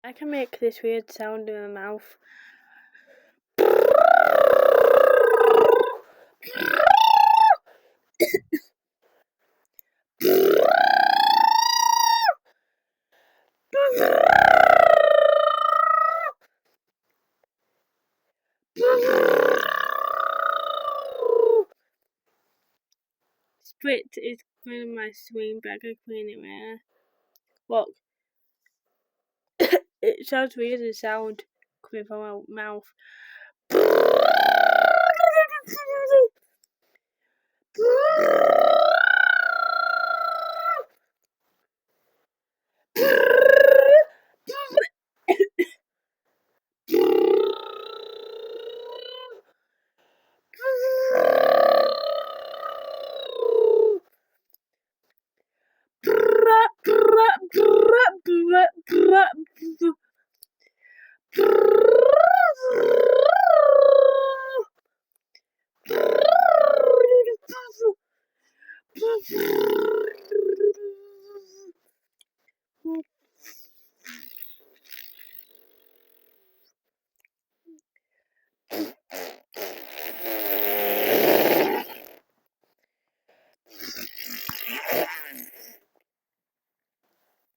I can make this weird sound in my mouth. Sprit is cleaning my swing bag of cleaning air. Look. It sounds weird, the sound coming from my mouth.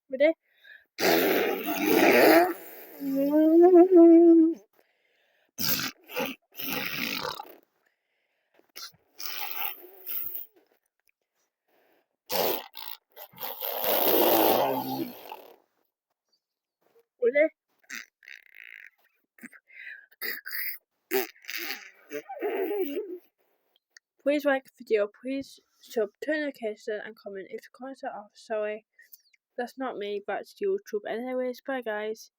Ready? Ready? Please like the video, please sub, turn notifications and comment if the comments are off. Sorry, that's not me, that's YouTube. Anyways, bye guys.